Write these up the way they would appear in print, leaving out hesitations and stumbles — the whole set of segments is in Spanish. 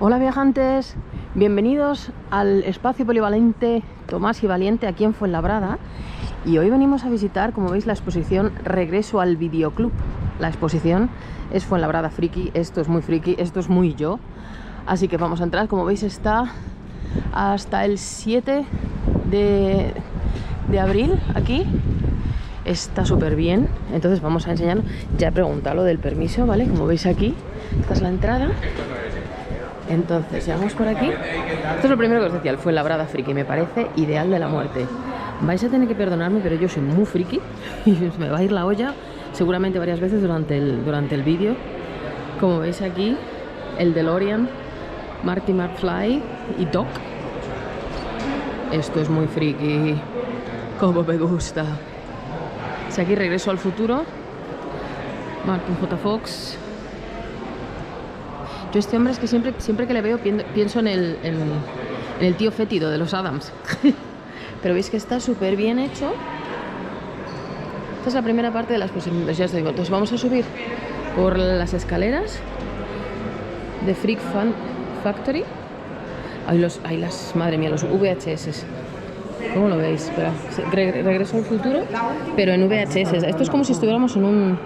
Hola viajantes, bienvenidos al espacio polivalente Tomás y Valiente aquí en Fuenlabrada. Y hoy venimos a visitar, como veis, la exposición Regreso al Videoclub. La exposición es Fuenlabrada Friki, esto es muy friki, esto es muy yo. Así que vamos a entrar, como veis está hasta el 7 de abril aquí. Está súper bien, entonces vamos a enseñarlo. Ya he preguntado lo del permiso, ¿vale? Como veis aquí, esta es la entrada. Entonces, llegamos por aquí. Esto es lo primero que os decía, el Fuenlabrada Friki, me parece ideal de la muerte. Vais a tener que perdonarme, pero yo soy muy friki y me va a ir la olla seguramente varias veces durante el vídeo. Como veis aquí, el DeLorean, Marty McFly y Doc. Esto es muy friki, como me gusta. Si aquí Regreso al Futuro, Martin J. Fox. Yo este hombre es que siempre que le veo pienso en el tío fétido de los Addams. Pero veis que está súper bien hecho. Esta es la primera parte de la exposición. Ya os digo, entonces vamos a subir por las escaleras de Freak Fan Factory. Ahí madre mía, los VHS. ¿Cómo lo veis? Espera, Regreso al Futuro, pero en VHS. Esto es como si estuviéramos en un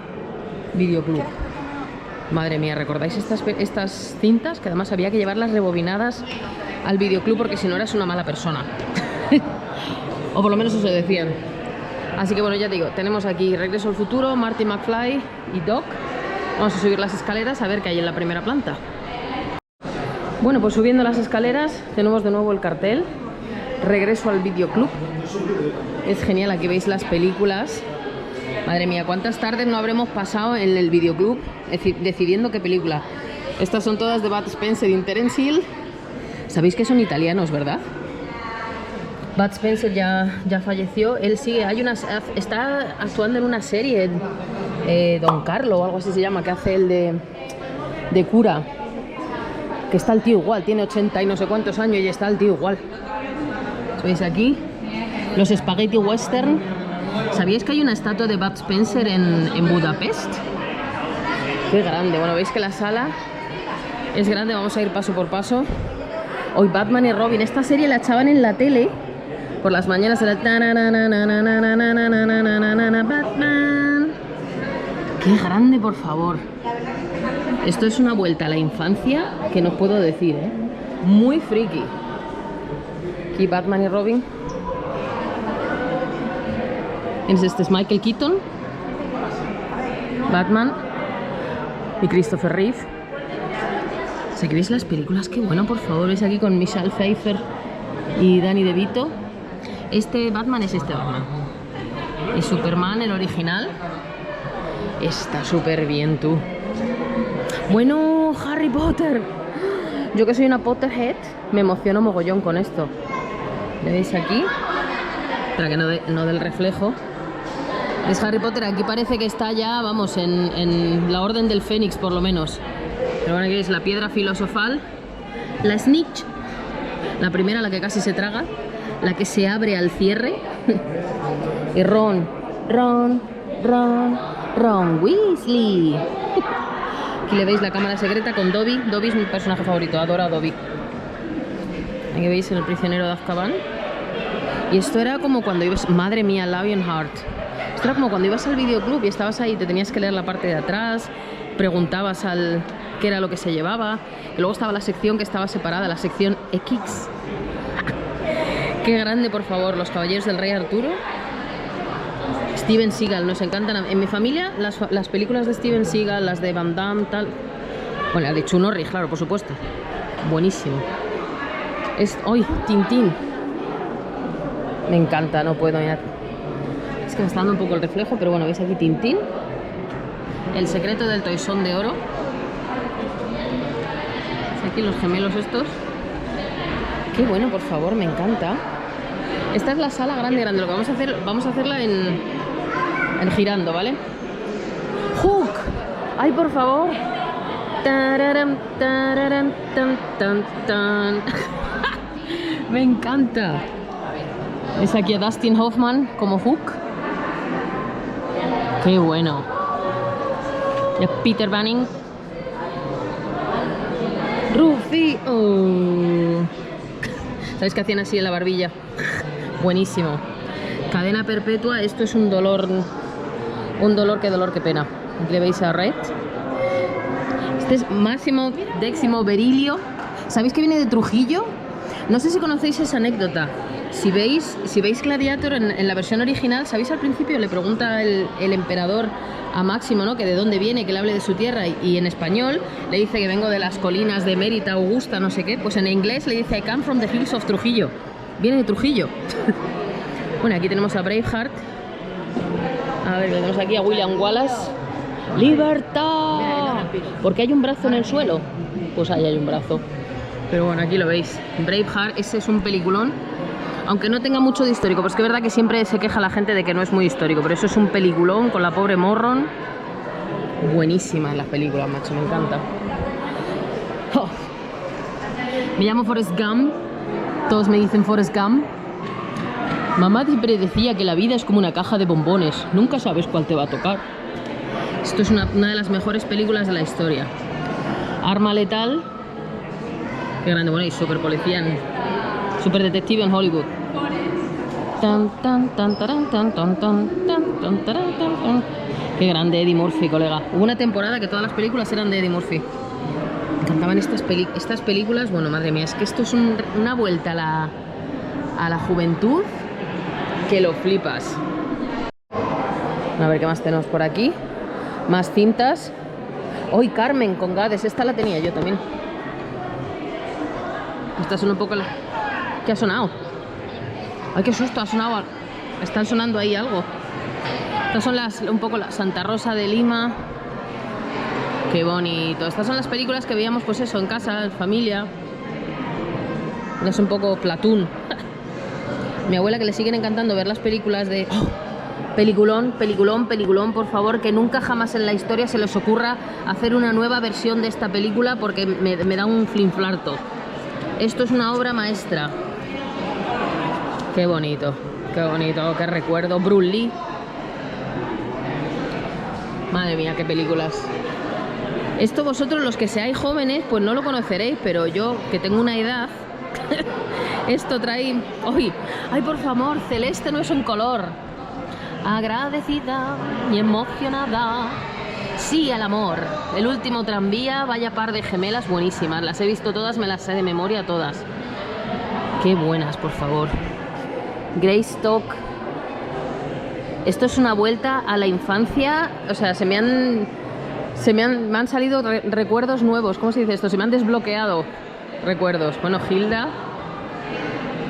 videoclub. Madre mía, ¿recordáis estas cintas? Que además había que llevarlas rebobinadas al videoclub porque si no eras una mala persona. O por lo menos eso decían. Así que bueno, ya digo, tenemos aquí Regreso al Futuro, Marty McFly y Doc. Vamos a subir las escaleras a ver qué hay en la primera planta. Bueno, pues subiendo las escaleras tenemos de nuevo el cartel Regreso al Videoclub. Es genial, aquí veis las películas. Madre mía, cuántas tardes no habremos pasado en el videoclub decidiendo qué película. Estas son todas de Bud Spencer y Terence Hill. Sabéis que son italianos, ¿verdad? Bud Spencer ya falleció. Él sigue, está actuando en una serie, Don Carlo o algo así se llama, que hace el de cura. Que está el tío igual, tiene 80 y no sé cuántos años y está el tío igual. ¿Veis aquí? Los Spaghetti Western. ¿Sabíais que hay una estatua de Bud Spencer en Budapest? Qué grande. Bueno, veis que la sala es grande. Vamos a ir paso por paso. Hoy Batman y Robin. Esta serie la echaban en la tele por las mañanas. Era Batman. Qué grande, por favor. Esto es una vuelta a la infancia que no puedo decir, ¿eh? Muy friki. Aquí Batman y Robin. Este es Michael Keaton, Batman y Christopher Reeve. O sea, que veis las películas, qué bueno, por favor. Veis aquí con Michelle Pfeiffer y Danny DeVito. Este Batman es este Batman. Y Superman, el original, está súper bien, tú. Bueno, Harry Potter. Yo que soy una Potterhead, me emociono mogollón con esto. ¿Le veis aquí? Para que no del reflejo. Es Harry Potter, aquí parece que está ya, vamos, en la Orden del Fénix, por lo menos. Pero bueno, aquí es la piedra filosofal, la Snitch, la primera, la que casi se traga, la que se abre al cierre. Y Ron Weasley. Aquí le veis la cámara secreta con Dobby. Dobby es mi personaje favorito, adoro a Dobby. Aquí veis El prisionero de Azkaban. Y esto era como cuando ibas, madre mía, Lionheart. Esto era como cuando ibas al videoclub y estabas ahí, te tenías que leer la parte de atrás, preguntabas qué era lo que se llevaba, y luego estaba la sección que estaba separada, la sección X. Qué grande, por favor, Los Caballeros del Rey Arturo. Steven Seagal, nos encantan. En mi familia, las películas de Steven Seagal, las de Van Damme, tal. Bueno, la de Chuck Norris, claro, por supuesto. Buenísimo. Hoy, Tintín. Me encanta, no puedo mirar. Es que me está dando un poco el reflejo, pero bueno, veis aquí Tintín. El secreto del toisón de oro. ¿Veis aquí los gemelos estos? Qué bueno, por favor, me encanta. Esta es la sala grande. Lo que vamos a hacerla en girando, ¿vale? Hook. Ay, por favor. Tararam, tararam, tan, tan, tan. Me encanta. ¿Ves aquí a Dustin Hoffman como Hook? Qué bueno. Y a Peter Banning. Rufy. Oh. ¿Sabéis que hacían así en la barbilla? Buenísimo. Cadena perpetua, esto es un dolor que pena. Aquí le veis a Red. Este es Máximo Décimo Berilio. ¿Sabéis que viene de Trujillo? No sé si conocéis esa anécdota. Si veis Gladiator en la versión original, ¿sabéis? Al principio le pregunta el emperador a Máximo, ¿no? Que de dónde viene, que le hable de su tierra, y en español le dice que vengo de las colinas de Mérita, Augusta, no sé qué. Pues en inglés le dice I come from the hills of Trujillo. Viene de Trujillo. Bueno, aquí tenemos a Braveheart. A ver, tenemos aquí a William Wallace. ¡Libertad! ¿Por qué hay un brazo en el suelo? Pues ahí hay un brazo. Pero bueno, aquí lo veis. Braveheart, ese es un peliculón. Aunque no tenga mucho de histórico, pues que es verdad que siempre se queja la gente de que no es muy histórico, pero eso es un peliculón con la pobre Morron. Buenísima en las películas, macho, me encanta. Oh. Me llamo Forrest Gump. Todos me dicen Forrest Gump. Mamá siempre decía que la vida es como una caja de bombones. Nunca sabes cuál te va a tocar. Esto es una de las mejores películas de la historia. Arma letal. Qué grande, bueno, y super policía, super detective en Hollywood. Qué grande Eddie Murphy, colega. Hubo una temporada que todas las películas eran de Eddie Murphy. Me encantaban estas películas. Bueno, madre mía, es que esto es una vuelta a la juventud que lo flipas. A ver qué más tenemos por aquí. Más cintas. Hoy Carmen con Gades, esta la tenía yo también. Esta suena un poco la... ¿Qué ha sonado? Ay, qué susto, ha sonado. Están sonando ahí algo. Estas son un poco la Santa Rosa de Lima. Qué bonito. Estas son las películas que veíamos, pues eso, en casa, en familia. Es un poco Platoon. Mi abuela, que le siguen encantando ver las películas de... ¡Oh! Peliculón, peliculón, peliculón, por favor, que nunca jamás en la historia se les ocurra hacer una nueva versión de esta película porque me da un flinflarto. Esto es una obra maestra. Qué bonito, qué recuerdo. Bruce Lee. Madre mía, qué películas. Esto vosotros, los que seáis jóvenes, pues no lo conoceréis, pero yo, que tengo una edad, esto trae... ¡Ay, por favor! Celeste no es un color. Agradecida y emocionada. Sí, al amor. El último tranvía, vaya par de gemelas buenísimas. Las he visto todas, me las sé de memoria todas. Qué buenas, por favor. Greystock. Esto es una vuelta a la infancia. O sea, me han salido recuerdos nuevos. ¿Cómo se dice esto? Se me han desbloqueado recuerdos. Bueno, Hilda,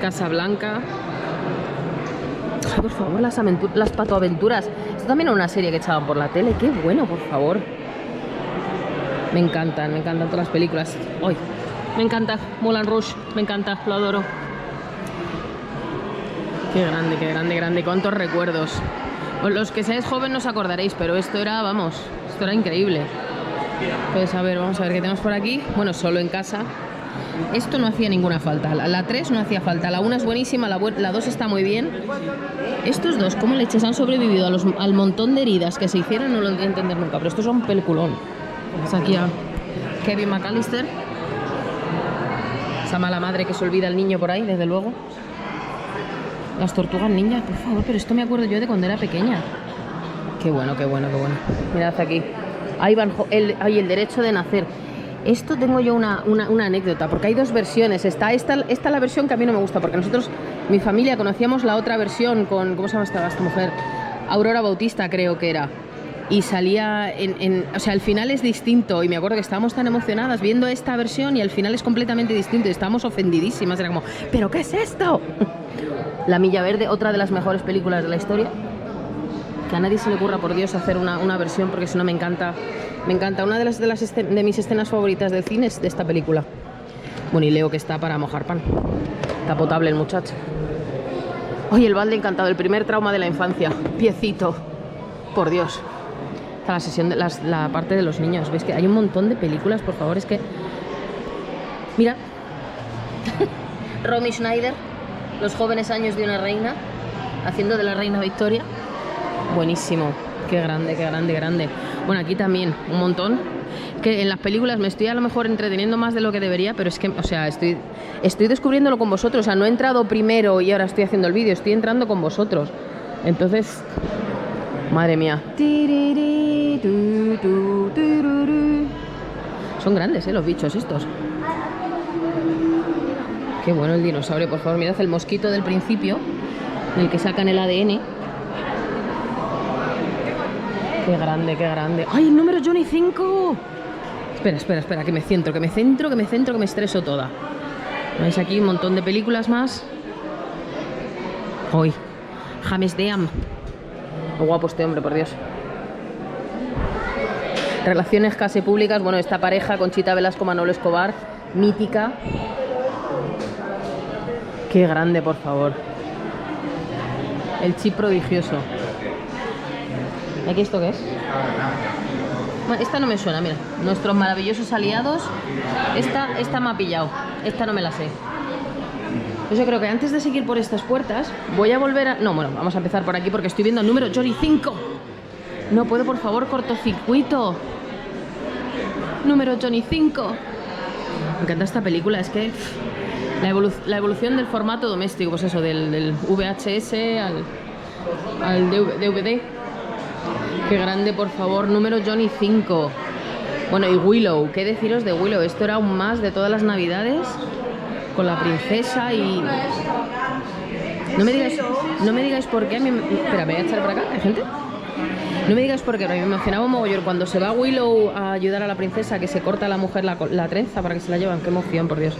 Casablanca. Ay, por favor, las patoaventuras. Esto también era una serie que echaban por la tele. Qué bueno, por favor. Me encantan todas las películas. Ay, me encanta Moulin Rouge, me encanta, lo adoro. Qué grande. Cuántos recuerdos. Los que seáis jóvenes no os acordaréis, pero esto era, vamos, esto era increíble. Pues a ver, vamos a ver qué tenemos por aquí. Bueno, Solo en casa. Esto no hacía ninguna falta. La 3 no hacía falta. La 1 es buenísima, la 2 está muy bien. Estos dos, ¿cómo leches han sobrevivido al montón de heridas que se hicieron? No lo voy a entender nunca, pero estos son peliculón. Vamos aquí a Kevin McAllister. Esa mala madre que se olvida al niño por ahí, desde luego. Las tortugas ninjas, por favor, pero esto me acuerdo yo de cuando era pequeña. Qué bueno. Mirad aquí. El derecho de nacer. Esto tengo yo una anécdota, porque hay dos versiones. Está la versión que a mí no me gusta, porque nosotros, mi familia, conocíamos la otra versión con... ¿Cómo se llama esta mujer? Aurora Bautista, creo que era. Y salía o sea, el final es distinto. Y me acuerdo que estábamos tan emocionadas viendo esta versión y el final es completamente distinto. Y estábamos ofendidísimas. Era como, ¿pero qué es esto? La Milla Verde, otra de las mejores películas de la historia. Que a nadie se le ocurra, por Dios, hacer una versión, porque si no me encanta. Me encanta. Una de mis escenas favoritas del cine es de esta película. Bueno, y Leo, que está para mojar pan. Está potable el muchacho. Oye, el balde encantado. El primer trauma de la infancia. Piecito. Por Dios. Está la sesión de la parte de los niños. ¿Ves que hay un montón de películas? Por favor, es que... Mira. Romy Schneider. Los jóvenes años de una reina. Haciendo de la reina Victoria. Buenísimo. Qué grande. Bueno, aquí también un montón. que en las películas me estoy a lo mejor entreteniendo más de lo que debería, pero es que, o sea, estoy descubriéndolo con vosotros. O sea, no he entrado primero y ahora estoy haciendo el vídeo, estoy entrando con vosotros. Entonces, madre mía. Son grandes, los bichos estos. Qué bueno el dinosaurio, por favor. Mirad el mosquito del principio, del que sacan el ADN. Qué grande, qué grande. ¡Ay, el número Johnny 5! Espera, que me centro, que me estreso toda. ¿Veis aquí un montón de películas más? ¡Uy! James Dean. Qué guapo este hombre, por Dios. Relaciones casi públicas. Bueno, esta pareja, Conchita Velasco, Manolo Escobar, mítica. Qué grande, por favor. El chip prodigioso. ¿Aquí esto qué es? Bueno, esta no me suena, mira. Nuestros maravillosos aliados. Esta me ha pillado. Esta no me la sé. Pues yo creo que antes de seguir por estas puertas, voy a volver a... No, bueno, vamos a empezar por aquí porque estoy viendo el número Johnny 5. No puedo, por favor, cortocircuito. Número Johnny 5. Me encanta esta película, es que... La evolución del formato doméstico, pues eso, del VHS al DVD. Qué grande, por favor. Número Johnny 5. Bueno, y Willow. ¿Qué deciros de Willow? Esto era aún más de todas las navidades. Con la princesa y... No me digáis por qué a mí... Espera, ¿me voy a echar por acá? ¿Hay gente? No me digáis por qué, pero me emocionaba un mogollón cuando se va Willow a ayudar a la princesa, que se corta a la mujer la trenza para que se la llevan. Qué emoción, por Dios.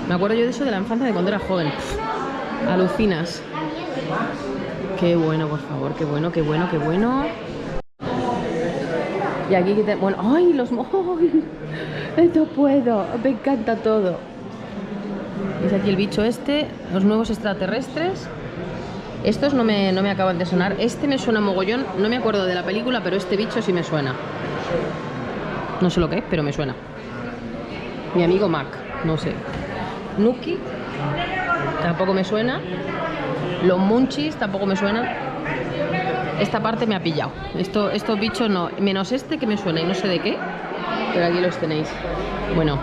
Me acuerdo yo de eso de la infancia, de cuando era joven. Alucinas. Qué bueno, por favor, qué bueno, qué bueno, qué bueno. Y aquí, bueno, ¡ay, los ¡ay! Esto puedo, me encanta todo. Es aquí el bicho este, los nuevos extraterrestres. Estos no me acaban de sonar. Este me suena mogollón, no me acuerdo de la película, pero este bicho sí me suena. No sé lo que es, pero me suena. Mi amigo Mac, no sé. Nuki, tampoco me suena. Los Munchies tampoco me suenan. Esta parte me ha pillado. Estos bichos no, menos este que me suena y no sé de qué. Pero aquí los tenéis. Bueno,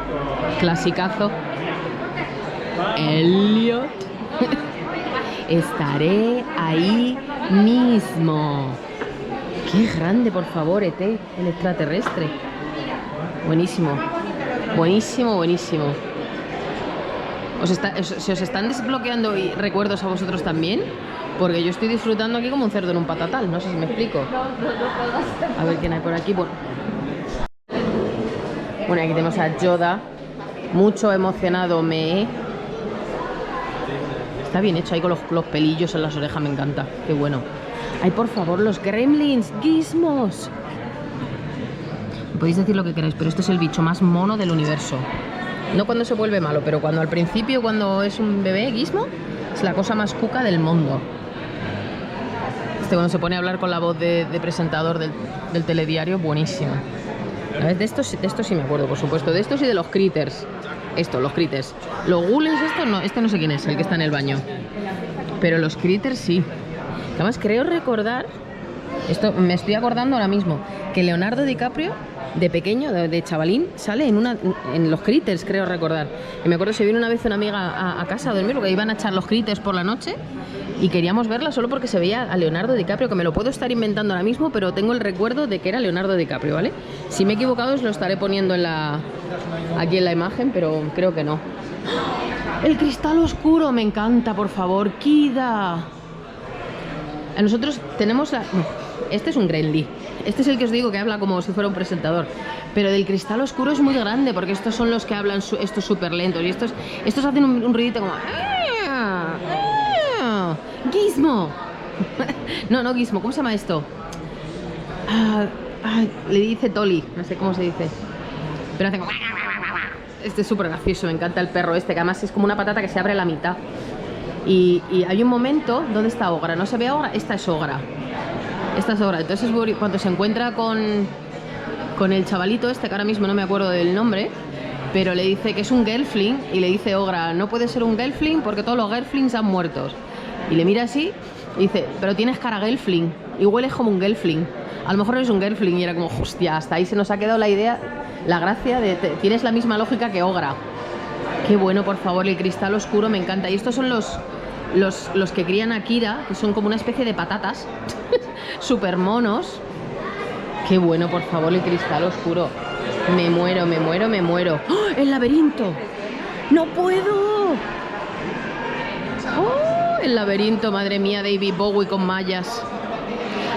clasicazo. Elliot. Estaré ahí mismo. Qué grande, por favor, ET, el extraterrestre. Buenísimo. Buenísimo, buenísimo. ¿Se os están desbloqueando recuerdos a vosotros también? Porque yo estoy disfrutando aquí como un cerdo en un patatal. No sé si me explico. A ver quién hay por aquí. Bueno, aquí tenemos a Yoda. Mucho emocionado me... Está bien hecho ahí con los pelillos en las orejas, me encanta. Qué bueno. Ay, por favor, los gremlins, gizmos. Podéis decir lo que queráis, pero este es el bicho más mono del universo. No cuando se vuelve malo, pero cuando al principio, cuando es un bebé, Gizmo, es la cosa más cuca del mundo. Este cuando se pone a hablar con la voz de presentador del telediario, buenísimo. De estos sí me acuerdo, por supuesto. De estos y de los critters. Los critters. Los ghouls, estos no, este no sé quién es, el que está en el baño. Pero los critters sí. Además, creo recordar, esto me estoy acordando ahora mismo, que Leonardo DiCaprio, de pequeño, de chavalín, sale en los critters, creo recordar. Y me acuerdo que se vino una vez una amiga a casa a dormir, porque iban a echar los critters por la noche. Y queríamos verla solo porque se veía a Leonardo DiCaprio, que me lo puedo estar inventando ahora mismo, pero tengo el recuerdo de que era Leonardo DiCaprio, ¿vale? Si me he equivocado os lo estaré poniendo aquí en la imagen, pero creo que no. El cristal oscuro, me encanta, por favor, Kida. Nosotros tenemos este es un Gremlin. Este es el que os digo que habla como si fuera un presentador. Pero del cristal oscuro es muy grande, porque estos son los que hablan estos súper lentos. Y estos hacen un ruidito como... ¡Gizmo! No, Gizmo, ¿cómo se llama esto? Le dice Tolly, no sé cómo se dice. Pero hace como... Este es súper gracioso, me encanta el perro este, que además es como una patata que se abre a la mitad. Y hay un momento... ¿Dónde está Ogra? ¿No se ve Ogra? Esta es Ogra. Entonces cuando se encuentra con el chavalito este, que ahora mismo no me acuerdo del nombre, pero le dice que es un Gelfling, y le dice Ogra, no puede ser un Gelfling porque todos los Gelflings han muertos. Y le mira así y dice, pero tienes cara Gelfling y hueles como un Gelfling. A lo mejor es un Gelfling y era como, hostia, hasta ahí se nos ha quedado la idea, la gracia de... tienes la misma lógica que Ogra. Qué bueno, por favor, el cristal oscuro me encanta. Y estos son los que crían a Kira, que son como una especie de patatas. Súper monos. Qué bueno, por favor, el cristal oscuro. Me muero, me muero, me muero. ¡Oh, el laberinto! ¡No puedo! ¡Oh, el laberinto! Madre mía, David Bowie con mallas.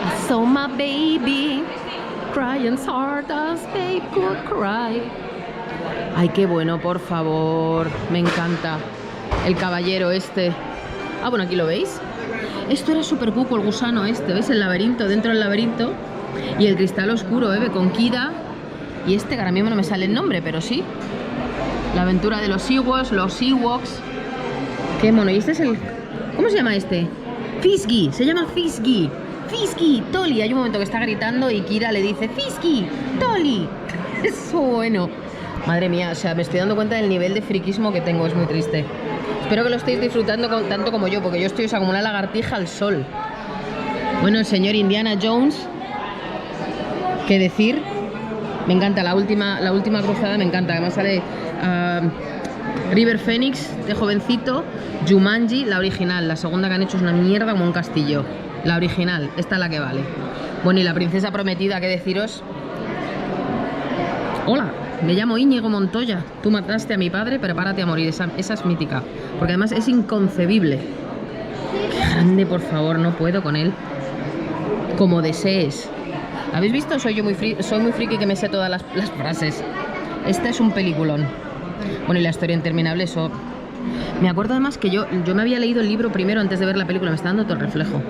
I saw my baby crying hard as babe could cry. Ay, qué bueno, por favor. Me encanta. El caballero este. Ah, bueno, aquí lo veis. Esto era súper cuco, el gusano este. ¿Ves? El laberinto, dentro del laberinto. Y el cristal oscuro, con Kira. Y este, que ahora mismo no me sale el nombre, pero sí. La aventura de los Ewoks. Qué mono. Y este es el... ¿Cómo se llama este? Fisgy. Se llama Fisgy. Fisgy, Tolly. Hay un momento que está gritando y Kira le dice Fisgy, Tolly. Es bueno. Madre mía, o sea, me estoy dando cuenta del nivel de friquismo que tengo. Es muy triste. Espero que lo estéis disfrutando tanto como yo, porque yo estoy, o sea, como una lagartija al sol. Bueno, el señor Indiana Jones, ¿qué decir? Me encanta, la última cruzada me encanta. Además sale River Phoenix de jovencito, Jumanji, la original. La segunda que han hecho es una mierda como un castillo. La original, esta es la que vale. Bueno, y la princesa prometida, ¿qué deciros? Hola, me llamo Íñigo Montoya. Tú mataste a mi padre, prepárate a morir. Esa es mítica, porque además es inconcebible. Qué grande, por favor, no puedo con él. Como desees. ¿Habéis visto? Soy muy friki que me sé todas las frases. Este es un peliculón. Bueno, y la historia interminable, eso... Me acuerdo además que yo me había leído el libro primero antes de ver la película. Me está dando todo el reflejo.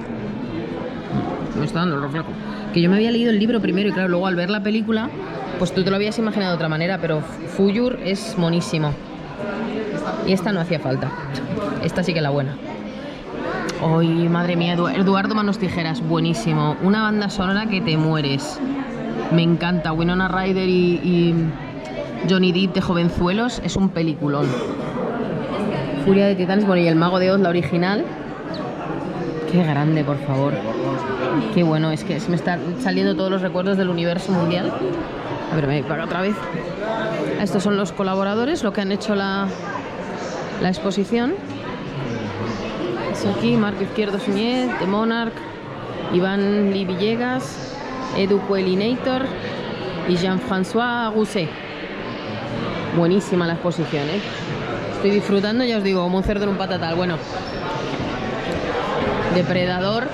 Me está dando el reflejo. Que yo me había leído el libro primero y claro, luego al ver la película, pues tú te lo habías imaginado de otra manera, pero Fuyur es monísimo. Y esta no hacía falta. Esta sí que es la buena. Ay, madre mía, Eduardo Manos Tijeras, buenísimo. Una banda sonora que te mueres. Me encanta. Winona Ryder y Johnny Depp de jovenzuelos, es un peliculón. Furia de Titanes, bueno, y El Mago de Oz, la original. Qué grande, por favor. Qué bueno, es que se me están saliendo todos los recuerdos del universo mundial. A ver, me para otra vez. Estos son los colaboradores, lo que han hecho la exposición. Es aquí, Marco Izquierdo Suñé, The Monarch, Iván Lee Villegas, Edu Coelinator y Jean-François Rousset. Buenísima la exposición, ¿eh? Estoy disfrutando, ya os digo, como un cerdo en un patatal. Bueno, Depredador.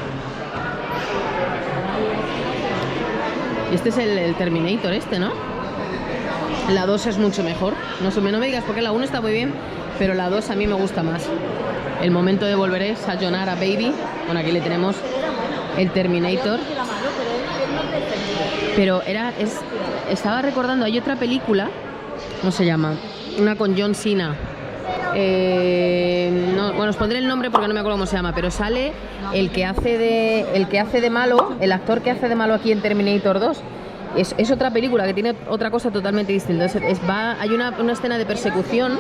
Y este es el Terminator este, ¿no? La 2 es mucho mejor. No me digas porque la 1 está muy bien, pero la 2 a mí me gusta más. El momento de volveré, Sayonara Baby. Bueno, aquí le tenemos el Terminator. Pero estaba recordando, hay otra película, ¿cómo se llama? Una con John Cena. No, bueno, os pondré el nombre porque no me acuerdo cómo se llama, pero sale el que hace de malo, el actor que hace de malo aquí en Terminator 2. Es otra película que tiene otra cosa totalmente distinta. Hay una escena de persecución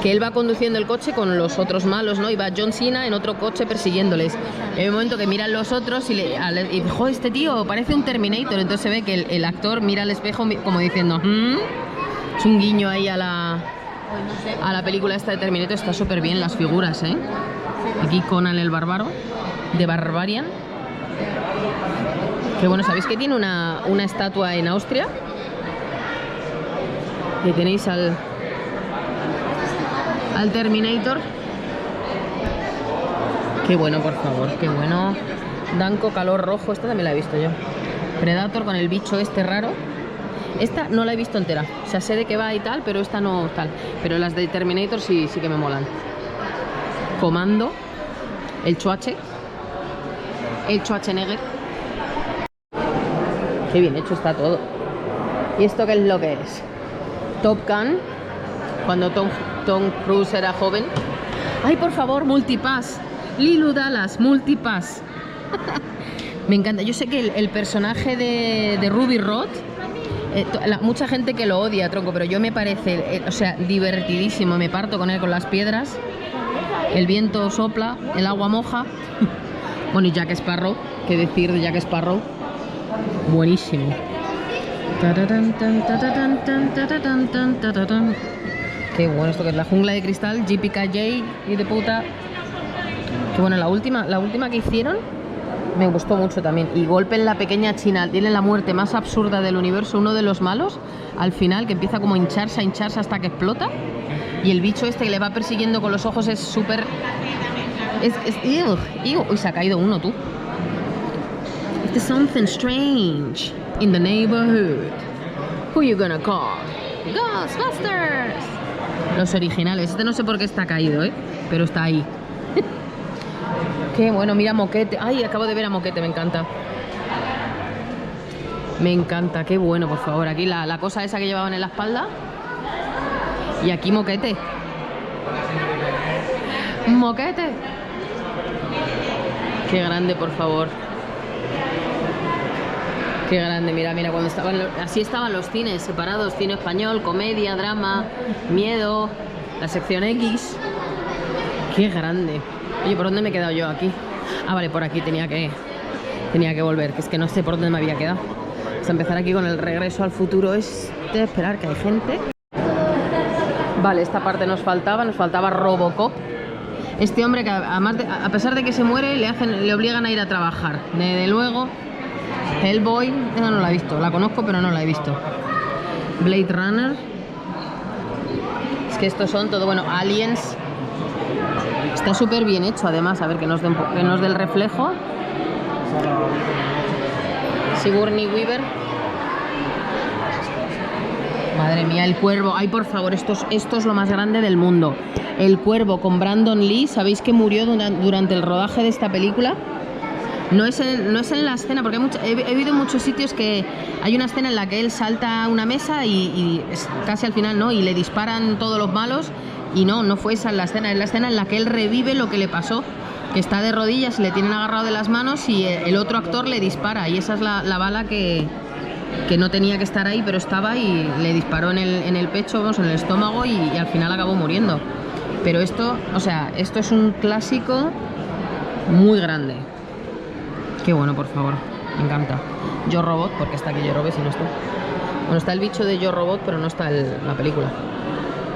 que él va conduciendo el coche con los otros malos, ¿no? Y va John Cena en otro coche persiguiéndoles. Hay un momento que miran los otros y joder, este tío parece un Terminator. Entonces se ve que el actor mira al espejo como diciendo, es un guiño ahí a la película esta de Terminator. Está súper bien las figuras, ¿eh? Aquí Conan el Bárbaro, de Barbarian. Que bueno, ¿sabéis que tiene una estatua en Austria? Que tenéis al Terminator. Qué bueno, por favor, qué bueno. Danco, Calor Rojo, esta también la he visto yo. Predator con el bicho este raro. Esta no la he visto entera, o sea, sé de qué va y tal, pero esta no tal. Pero las de Terminator sí que me molan. Comando, el Schwarzenegger. Qué bien hecho está todo. ¿Y esto qué es lo que es? Top Gun, cuando Tom Cruise era joven. Ay, por favor, Multipass. Lilu Dallas, Multipass. Me encanta. Yo sé que el personaje de Ruby Roth, mucha gente que lo odia, tronco, pero yo me parece, o sea, divertidísimo. Me parto con él, con las piedras. El viento sopla, el agua moja. Bueno, y Jack Sparrow, qué decir de Jack Sparrow. Buenísimo. Qué bueno esto que es la jungla de cristal, JPKJ y de puta. Qué bueno, la última que hicieron me gustó mucho también. Y Golpe en la pequeña China, tiene la muerte más absurda del universo, uno de los malos, al final, que empieza como a hincharse hasta que explota. Y el bicho este que le va persiguiendo con los ojos es súper... Uy, se ha caído uno, tú. There's something strange in the neighborhood. Who you gonna call? Ghostbusters. Los originales. Este no sé por qué está caído, pero está ahí. Qué bueno, mira Moquete. Ay, acabo de ver a Moquete, me encanta. Me encanta, qué bueno, por favor. Aquí la cosa esa que llevaban en la espalda. Y aquí Moquete. Moquete. Qué grande, por favor. Qué grande, mira, cuando así estaban los cines separados, cine español, comedia, drama, miedo, la sección X. Qué grande. Oye, ¿por dónde me he quedado yo aquí? Ah, vale, por aquí tenía que volver, que es que no sé por dónde me había quedado. Vamos a empezar aquí con el regreso al futuro esperar que hay gente. Vale, esta parte nos faltaba Robocop. Este hombre que además a pesar de que se muere, le obligan a ir a trabajar. Desde luego. Hellboy, esa no la he visto, la conozco pero no la he visto. Blade Runner. Es que estos son todo, bueno, Aliens. Está súper bien hecho además, a ver que nos dé el reflejo. Sigourney Weaver. Madre mía, El Cuervo. Ay, por favor, esto es lo más grande del mundo. El Cuervo con Brandon Lee. ¿Sabéis que murió durante el rodaje de esta película? No es en la escena, porque he visto muchos sitios que hay una escena en la que él salta a una mesa y es casi al final, ¿no? Y le disparan todos los malos. Y no fue esa la escena, es la escena en la que él revive lo que le pasó. Que está de rodillas, le tienen agarrado de las manos y el otro actor le dispara. Y esa es la bala que no tenía que estar ahí, pero estaba y le disparó en el pecho, vamos, en el estómago y al final acabó muriendo. Pero esto es un clásico muy grande. Qué bueno, por favor, me encanta. Yo Robot, porque está aquí Yo Robot, si no está. Bueno, está el bicho de Yo Robot, pero no está la película.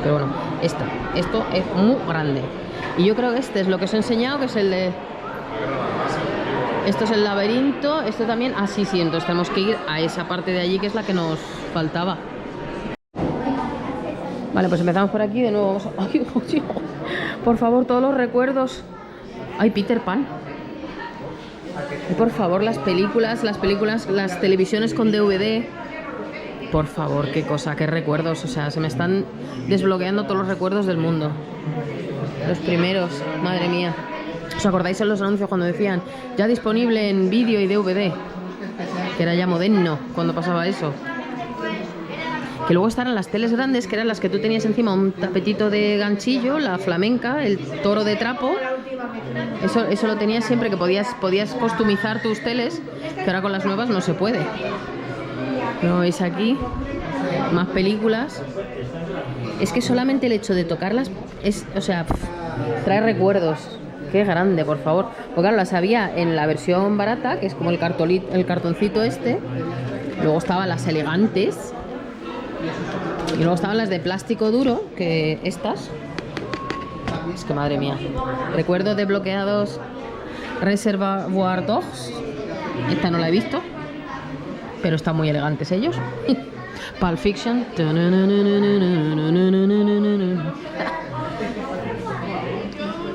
Pero bueno, esto es muy grande. Y yo creo que este es lo que os he enseñado, que es el de... Esto es el laberinto, esto también... Ah, sí, entonces tenemos que ir a esa parte de allí, que es la que nos faltaba. Vale, pues empezamos por aquí, de nuevo vamos a... Ay, Dios. Por favor, todos los recuerdos. Ay, Peter Pan. Y por favor, las películas, las televisiones con DVD. Por favor, qué cosa, qué recuerdos. O sea, se me están desbloqueando todos los recuerdos del mundo. Los primeros, madre mía. ¿Os acordáis en los anuncios cuando decían ya disponible en vídeo y DVD? Que era ya moderno cuando pasaba eso. Que luego estaban las teles grandes, que eran las que tú tenías encima un tapetito de ganchillo, la flamenca, el toro de trapo. Eso lo tenías siempre, que podías customizar tus teles, que ahora con las nuevas no se puede. ¿Lo veis aquí? Más películas. Es que solamente el hecho de tocarlas trae recuerdos. Qué grande, por favor. Porque claro, las había en la versión barata, que es como el cartoncito este. Luego estaban las elegantes. Y luego estaban las de plástico duro, que estas. Es que madre mía. Recuerdos desbloqueados. Reservoir Dogs. Esta no la he visto, pero están muy elegantes ellos. Pulp Fiction.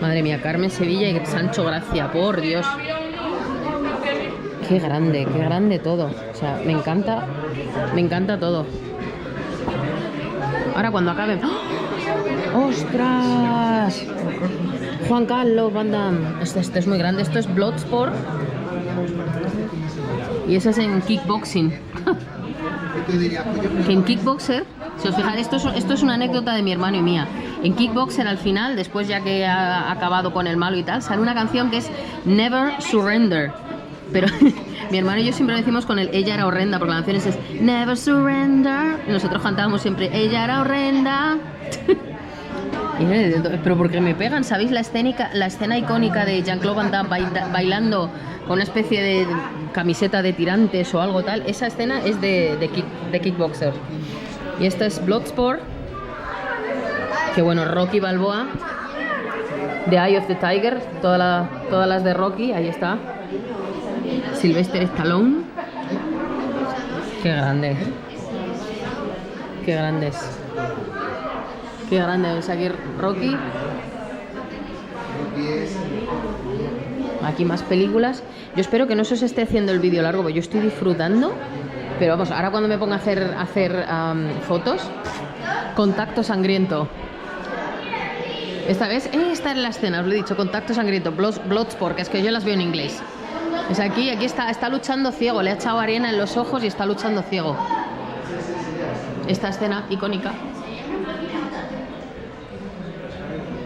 Madre mía, Carmen Sevilla y Sancho Gracia, por Dios. Qué grande todo. O sea, me encanta todo. Ahora cuando acaben... ¡Oh! ¡Ostras! Juan Carlos Van Damme. Este es muy grande. Esto es Bloodsport. Y eso es en kickboxing. Que en Kickboxer, si os fijáis, esto es una anécdota de mi hermano y mía. En Kickboxer, al final, después ya que ha acabado con el malo y tal, sale una canción que es Never Surrender. Pero mi hermano y yo siempre decimos con el ella era horrenda, porque la canción es Never Surrender. Y nosotros cantábamos siempre ella era horrenda. Pero porque me pegan, ¿sabéis la escena icónica de Jean-Claude Van Damme bailando con una especie de camiseta de tirantes o algo tal? Esa escena es de Kickboxer. Y esta es Bloodsport. Que bueno, Rocky Balboa. The Eye of the Tiger. Todas las de Rocky, ahí está. Sylvester Stallone. Qué grande. Qué grandes. Qué grande es aquí Rocky. Aquí más películas. Yo espero que no se os esté haciendo el vídeo largo, porque yo estoy disfrutando. Pero vamos, ahora cuando me ponga a hacer fotos, Contacto Sangriento. Esta vez, esta es la escena, os lo he dicho, Contacto Sangriento, Bloodsport, que es que yo las veo en inglés. Es aquí está luchando ciego, le ha echado arena en los ojos y está luchando ciego. Esta escena icónica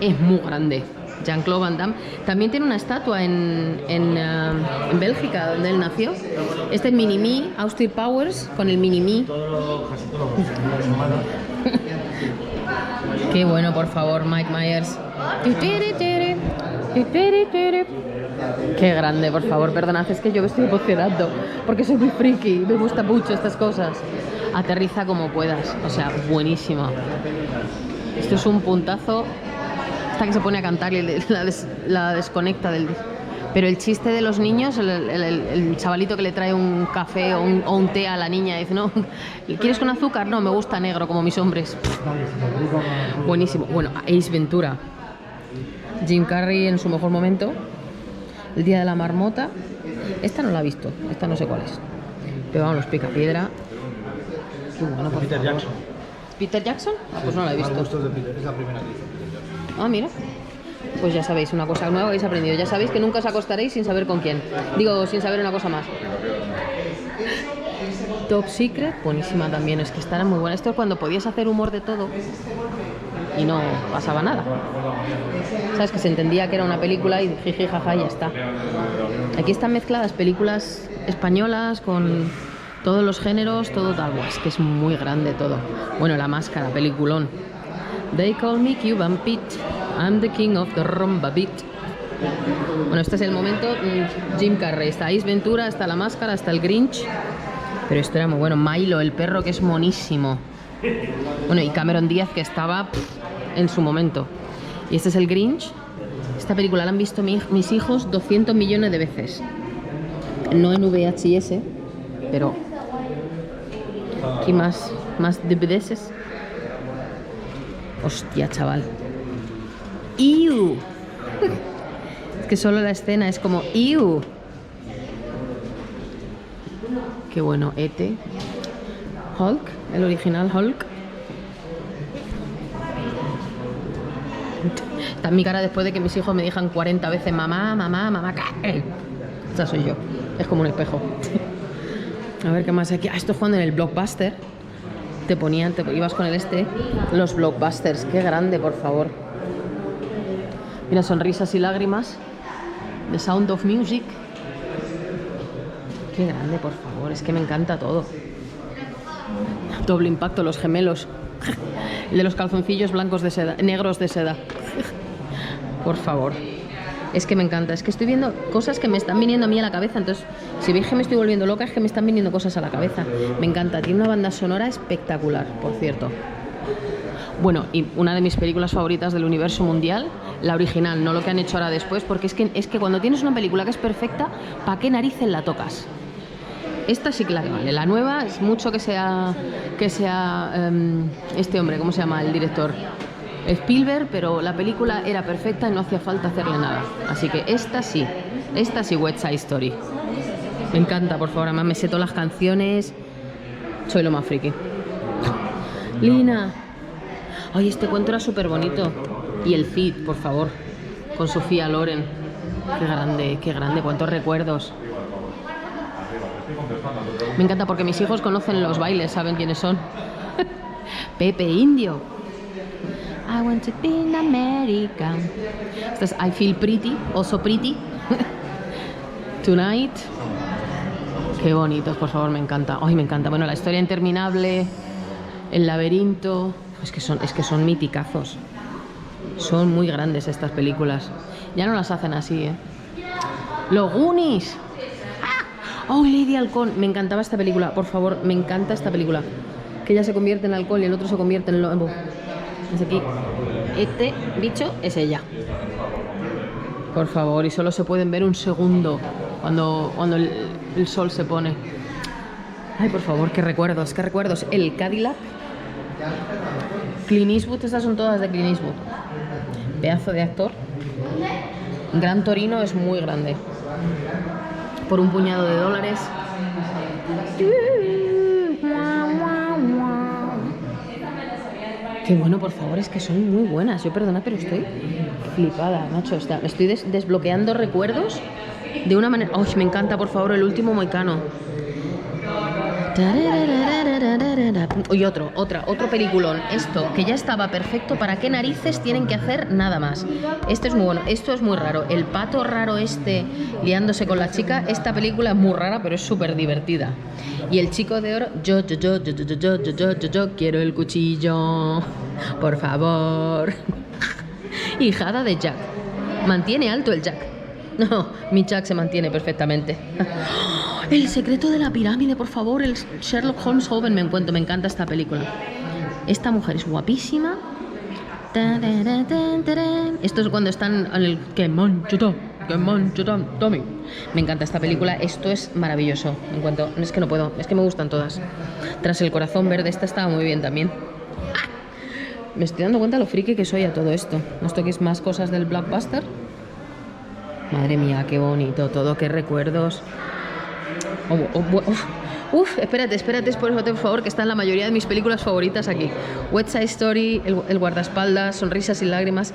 es muy grande. Jean-Claude Van Damme también tiene una estatua en Bélgica, donde él nació. Este es Mini-Me, Austin Powers, con el Mini-Me. Qué bueno, por favor, Mike Myers. Qué grande, por favor, perdonad, es que yo me estoy emocionando, porque soy muy friki, me gusta mucho estas cosas. Aterriza como puedas, o sea, buenísimo. Esto es un puntazo. Hasta que se pone a cantar y la desconecta del... Pero el chiste de los niños, el chavalito que le trae un café o un té a la niña y dice, no, ¿quieres con azúcar? No, me gusta negro, como mis hombres. Buenísimo. Bueno, Ace Ventura. Jim Carrey en su mejor momento. El Día de la Marmota. Esta no la he visto, esta no sé cuál es. Pero vamos, Picapiedra. Qué bueno, por Peter favor. Jackson. ¿Peter Jackson? Ah, pues no la he visto. Gustos de Peter, es la primera que hizo. Ah, mira. Pues ya sabéis, una cosa nueva habéis aprendido. Ya sabéis que nunca os acostaréis sin saber con quién. Digo, sin saber una cosa más. Top Secret, buenísima también. Es que esta era muy buena. Esto es cuando podías hacer humor de todo y no pasaba nada. Sabes que se entendía que era una película y jiji, jaja, y ya está. Aquí están mezcladas películas españolas con todos los géneros, todo tal. Es que es muy grande todo. Bueno, La Máscara, peliculón. They call me Cuban Pete. I'm the king of the rumba beat. Bueno, este es el momento. Jim Carrey, está Ace Ventura, está La Máscara, está el Grinch. Pero esto era muy bueno. Milo, el perro, que es monísimo. Bueno, y Cameron Díaz, que estaba en su momento. Y este es el Grinch. Esta película la han visto mis hijos 200 millones de veces. No en VHS, pero aquí más DVDs. Hostia, chaval. ¡Iu! Es que solo la escena es como ¡iu! Qué bueno, E.T. Hulk, el original Hulk. Está en mi cara después de que mis hijos me digan 40 veces mamá, mamá, mamá, ¿qué? Esa soy yo. Es como un espejo. A ver qué más hay aquí. Ah, estoy jugando en el Blockbuster. Te ibas con el los Blockbusters. Qué grande, por favor. Mira, Sonrisas y Lágrimas. The Sound of Music. Qué grande, por favor. Es que me encanta todo. Doble Impacto, Los Gemelos. El de los calzoncillos blancos de seda, negros de seda. Por favor. Es que me encanta. Es que estoy viendo cosas que me están viniendo a mí a la cabeza. Entonces, si veis que me estoy volviendo loca, es que me están viniendo cosas a la cabeza. Me encanta. Tiene una banda sonora espectacular, por cierto. Bueno, y una de mis películas favoritas del universo mundial, la original, no lo que han hecho ahora después, porque es que cuando tienes una película que es perfecta, ¿para qué narices la tocas? Esta sí que la que vale. La nueva es mucho que sea este hombre, ¿cómo se llama? El director. Spielberg, pero la película era perfecta y no hacía falta hacerle nada. Así que esta sí, West Side Story. Me encanta, por favor, además me sé todas las canciones. Soy lo más friki. Lina. Ay, este cuento era súper bonito. Y el Cid, por favor, con Sofía Loren. Qué grande, cuántos recuerdos. Me encanta porque mis hijos conocen los bailes, saben quiénes son. Pepe Indio. I want to be in America. Esto es I Feel Pretty, also pretty. Tonight. Qué bonitos, por favor, me encanta. Ay, me encanta. Bueno, La Historia Interminable, El Laberinto. Es que son miticazos. Son muy grandes estas películas. Ya no las hacen así, ¿eh? ¡Los Goonies! ¡Ah! ¡Oh, Lady Halcón! Me encantaba esta película. Por favor, me encanta esta película. Que ella se convierte en alcohol y el otro se convierte en lobo. Es aquí. Este bicho es ella. Por favor, y solo se pueden ver un segundo cuando el sol se pone. Ay, por favor, qué recuerdos, qué recuerdos. El Cadillac. Clint Eastwood, estas son todas de Clint Eastwood. Pedazo de actor. Gran Torino es muy grande. Por un puñado de dólares. Qué bueno, por favor, es que son muy buenas. Yo perdona, pero estoy flipada, macho. Estoy desbloqueando recuerdos de una manera... ¡Ay, me encanta, por favor, el último Moicano! Y otro peliculón. Esto, que ya estaba perfecto. ¿Para qué narices tienen que hacer nada más? Este es muy bueno. Esto es muy raro. El pato raro este liándose con la chica. Esta película es muy rara, pero es súper divertida. Y el chico de oro. Yo quiero el cuchillo. Por favor. Hijada de Jack. Mantiene alto el Jack. No, mi Jack se mantiene perfectamente. El secreto de la pirámide, por favor. El Sherlock Holmes joven, me encanta esta película. Esta mujer es guapísima. Esto es cuando están en el... ¡Que mancho, Tommy! Me encanta esta película. Esto es maravilloso. Es que no puedo. Es que me gustan todas. Tras el corazón verde, esta estaba muy bien también. Me estoy dando cuenta de lo friki que soy a todo esto. ¿No toquéis más cosas del Blockbuster? Madre mía, qué bonito todo, qué recuerdos. Espérate, por favor, que está en la mayoría de mis películas favoritas aquí. West Side Story, el guardaespaldas, Sonrisas y lágrimas.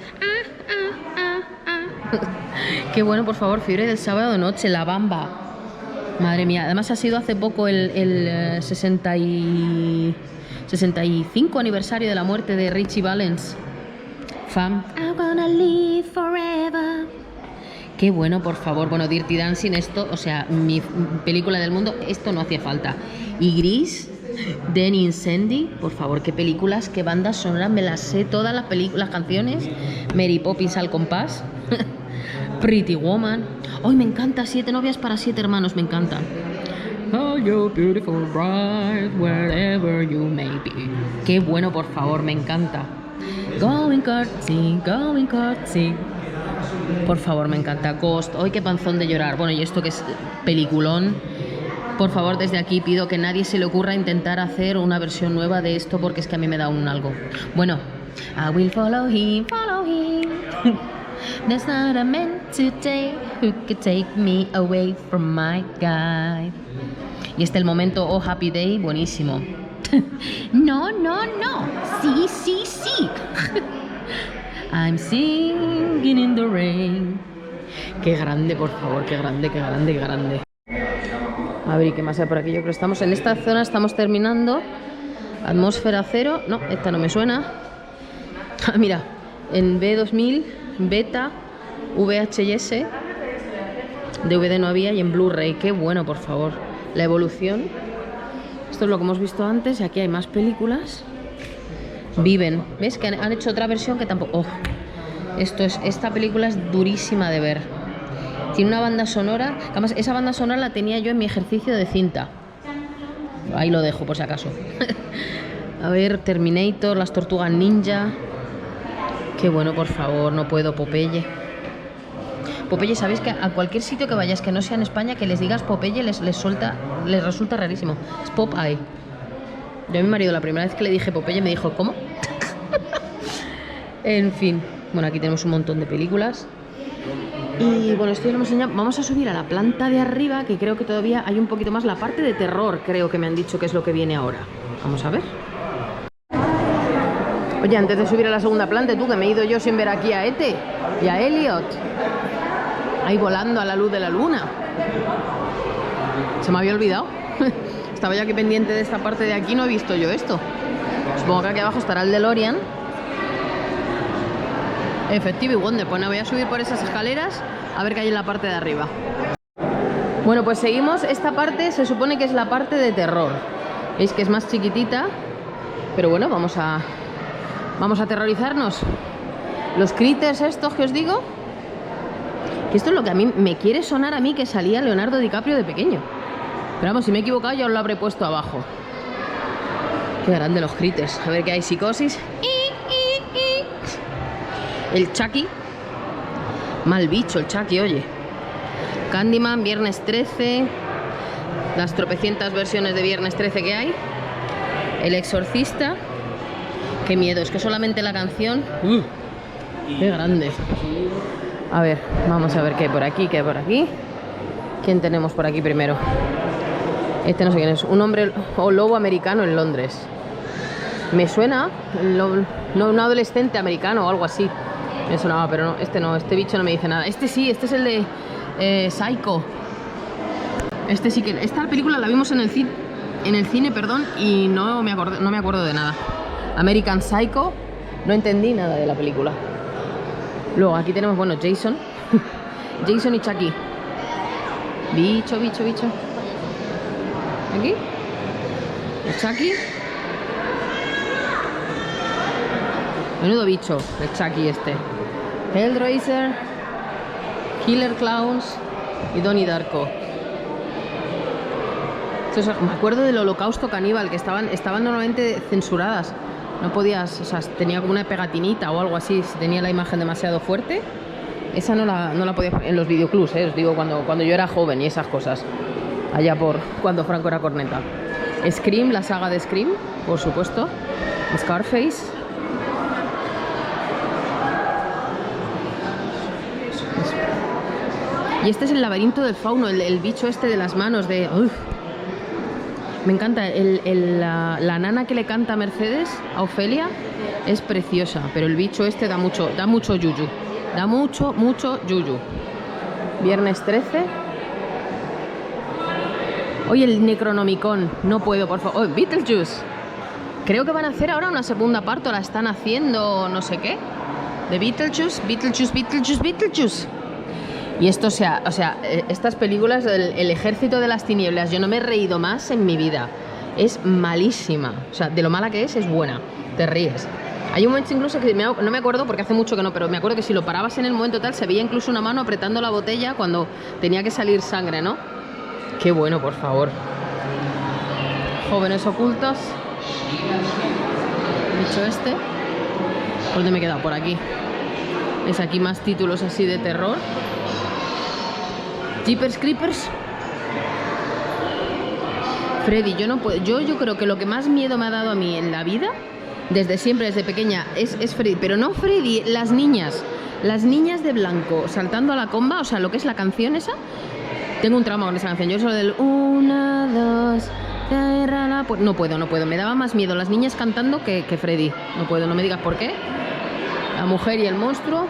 Qué bueno, por favor, Fiebre del sábado de noche, La Bamba. Madre mía, además ha sido hace poco el 65 aniversario de la muerte de Richie Valens. Fam. I wanna live forever. Qué bueno, por favor. Bueno, Dirty Dancing, esto, o sea, mi película del mundo, esto no hacía falta. Y Gris, Den Incendi, por favor, qué películas, qué bandas sonoras, me las sé todas las canciones. Mary Poppins al compás. Pretty Woman. Ay, me encanta, 7 novias para 7 hermanos, me encanta. Oh, you beautiful bride, wherever you may be. Qué bueno, por favor, me encanta. Going courtesy. Por favor, me encanta. Ghost. ¡Ay, qué panzón de llorar! Bueno, y esto que es peliculón. Por favor, desde aquí pido que nadie se le ocurra intentar hacer una versión nueva de esto porque es que a mí me da un algo. Bueno, I will follow him. There's not a man today who could take me away from my guy. Y este el momento, oh, Happy Day, buenísimo. No. Sí. I'm singing in the rain. Qué grande, por favor, qué grande. A ver, ¿y qué más hay por aquí? Yo creo que estamos en esta zona, estamos terminando. Atmósfera cero. No, esta no me suena. Ah, mira, en B2000, beta, VHS, DVD no había y en Blu-ray. Qué bueno, por favor. La evolución. Esto es lo que hemos visto antes y aquí hay más películas. Viven. ¿Ves? Que han hecho otra versión que tampoco... Oh, esta película es durísima de ver. Tiene una banda sonora... Además, esa banda sonora la tenía yo en mi ejercicio de cinta. Ahí lo dejo, por si acaso. A ver, Terminator, Las Tortugas Ninja... Qué bueno, por favor, no puedo. Popeye, ¿sabéis que a cualquier sitio que vayas que no sea en España, que les digas Popeye les resulta rarísimo? Es Popeye. Yo a mi marido la primera vez que le dije Popeye me dijo, ¿cómo? En fin, bueno, aquí tenemos un montón de películas. Y bueno, esto ya lo hemos enseñado. Vamos a subir a la planta de arriba, que creo que todavía hay un poquito más. La parte de terror, creo que me han dicho que es lo que viene ahora. Vamos a ver. Oye, antes de subir a la segunda planta, tú, que me he ido yo sin ver aquí a Ete y a Elliot. Ahí volando a la luz de la luna. Se me había olvidado. Estaba yo aquí pendiente de esta parte de aquí, no he visto yo esto. Supongo que aquí abajo estará el DeLorean. Efectivo y Wonder. Pues no, voy a subir por esas escaleras a ver qué hay en la parte de arriba. Bueno, pues seguimos. Esta parte se supone que es la parte de terror. Veis que es más chiquitita. Pero bueno, vamos a aterrorizarnos. Los critters estos que os digo, que esto es lo que a mí me quiere sonar a mí que salía Leonardo DiCaprio de pequeño. Pero vamos, si me he equivocado ya os lo habré puesto abajo. Qué grande los critters. A ver qué hay, Psicosis. El Chucky. Mal bicho el Chucky, oye. Candyman, Viernes 13. Las tropecientas versiones de Viernes 13 que hay. El Exorcista. Qué miedo, es que solamente la canción... ¡Qué grande! A ver, vamos a ver qué hay por aquí, qué hay por aquí. ¿Quién tenemos por aquí primero? Este no sé quién es. Un hombre o lobo americano en Londres. Me suena... No, un adolescente americano o algo así. Me sonaba, pero no, este bicho no me dice nada. Este sí, este es el de Psycho. Este sí que... Esta película la vimos en el cine, perdón, y no me acuerdo de nada. American Psycho, no entendí nada de la película. Luego aquí tenemos, bueno, Jason. Jason y Chucky. Bicho. Aquí. El Chucky. Menudo bicho, el Chucky este. Hellraiser, Killer Clowns y Donnie Darko. Me acuerdo del Holocausto Caníbal, que estaban normalmente censuradas. No podías, o sea, tenía como una pegatinita o algo así, si tenía la imagen demasiado fuerte. Esa no la podía poner en los videoclubs, os digo, cuando yo era joven y esas cosas. Allá por cuando Franco era corneta. Scream, la saga de Scream, por supuesto. Scarface. Y este es el laberinto del fauno, el bicho este de las manos de... Uf. Me encanta, la nana que le canta a Mercedes, a Ofelia, es preciosa, pero el bicho este da mucho yuyu. Da mucho yuyu. Viernes 13. Oye, el Necronomicon, no puedo, por favor. Oh, Beetlejuice. Creo que van a hacer ahora una segunda parte, o la están haciendo, no sé qué. De Beetlejuice. Y esto, o sea, estas películas, el Ejército de las Tinieblas, yo no me he reído más en mi vida. Es malísima. O sea, de lo mala que es buena. Te ríes. Hay un momento incluso que no me acuerdo porque hace mucho que no, pero me acuerdo que si lo parabas en el momento tal, se veía incluso una mano apretando la botella cuando tenía que salir sangre, ¿no? Qué bueno, por favor. Jóvenes ocultos. Dicho este. ¿Por dónde me he quedado? Por aquí. Es aquí más títulos así de terror. Jeepers Creepers. Freddy, yo no puedo. Yo creo que lo que más miedo me ha dado a mí en la vida, desde siempre, desde pequeña, es Freddy. Pero no Freddy, las niñas. Las niñas de blanco saltando a la comba, o sea, lo que es la canción esa. Tengo un trauma con esa canción. Yo solo del 1, 2, cierra la puerta. No puedo. Me daba más miedo las niñas cantando que Freddy. No puedo, no me digas por qué. La mujer y el monstruo.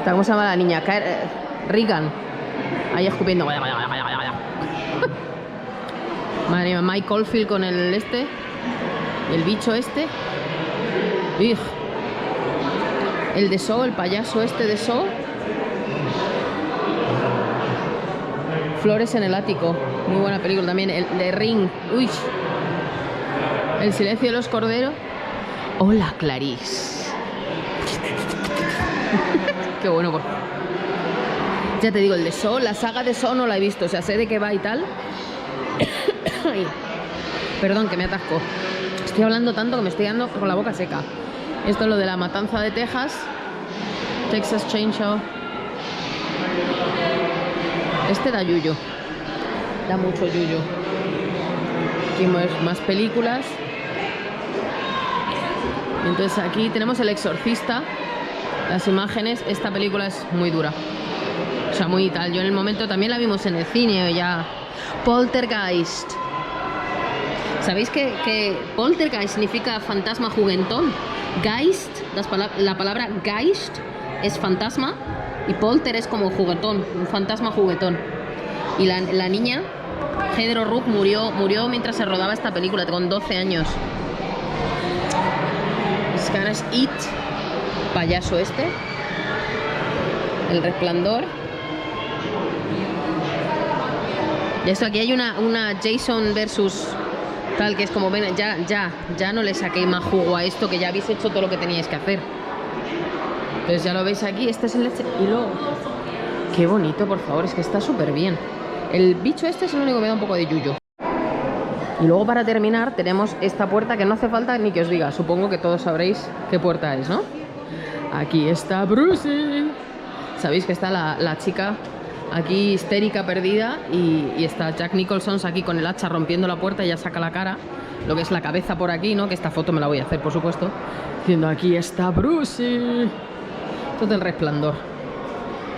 ¿Cómo se llama la niña? Regan. Ahí escupiendo. Vaya. Madre mía, Mike Oldfield con el este. Y el bicho este. Ugh. El de Saw, el payaso este de Saw. Flores en el ático. Muy buena película también. El de Ring. Uy. El silencio de los corderos. Hola, Clarice. Qué bueno, por... Ya te digo, el de Saw, la saga de Saw no la he visto, o sea, sé de qué va y tal. Perdón, que me atasco. Estoy hablando tanto que me estoy quedando con la boca seca. Esto es lo de la matanza de Texas. Texas Chainsaw. Este da yuyu. Da mucho yuyu. Aquí más películas. Entonces aquí tenemos El Exorcista. Las imágenes, esta película es muy dura. O sea, muy tal. Yo en el momento también la vimos en el cine ya. Poltergeist. ¿Sabéis que Poltergeist significa fantasma juguetón? Geist, la palabra Geist es fantasma y Polter es como juguetón, un fantasma juguetón. Y la niña, Heather O'Rourke, murió mientras se rodaba esta película, con 12 años. Scares It. Payaso este. El Resplandor. Y esto aquí hay una Jason versus Tal, que es como, ven, ya no le saquéis más jugo a esto, que ya habéis hecho todo lo que teníais que hacer. Entonces ya lo veis aquí, este es el leche. Y luego, qué bonito, por favor, es que está súper bien. El bicho este es el único que me da un poco de yuyo. Y luego para terminar tenemos esta puerta que no hace falta ni que os diga. Supongo que todos sabréis qué puerta es, ¿no? Aquí está Brucey. Sabéis que está la chica aquí histérica, perdida, y está Jack Nicholson aquí con el hacha rompiendo la puerta y ya saca la cara, lo que es la cabeza por aquí, ¿no? Que esta foto me la voy a hacer, por supuesto, diciendo aquí está Brucey. Esto es del Resplandor.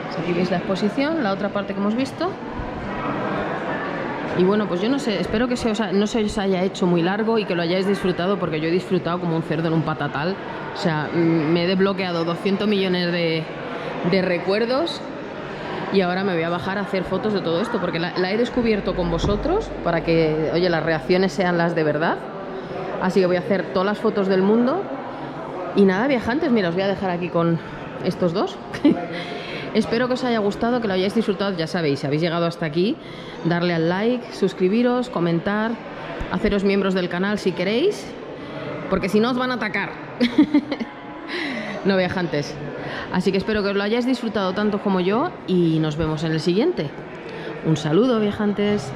Pues aquí veis la exposición, la otra parte que hemos visto. Y bueno, pues yo no sé, espero que no se os haya hecho muy largo y que lo hayáis disfrutado, porque yo he disfrutado como un cerdo en un patatal. O sea, me he desbloqueado 200 millones de recuerdos. Y ahora me voy a bajar a hacer fotos de todo esto, porque la he descubierto con vosotros para que, oye, las reacciones sean las de verdad. Así que voy a hacer todas las fotos del mundo. Y nada, viajantes, mira, os voy a dejar aquí con estos dos. Espero que os haya gustado, que lo hayáis disfrutado. Ya sabéis, si habéis llegado hasta aquí, darle al like, suscribiros, comentar, haceros miembros del canal si queréis, porque si no os van a atacar. No, viajantes. Así que espero que os lo hayáis disfrutado tanto como yo y nos vemos en el siguiente. Un saludo, viajantes.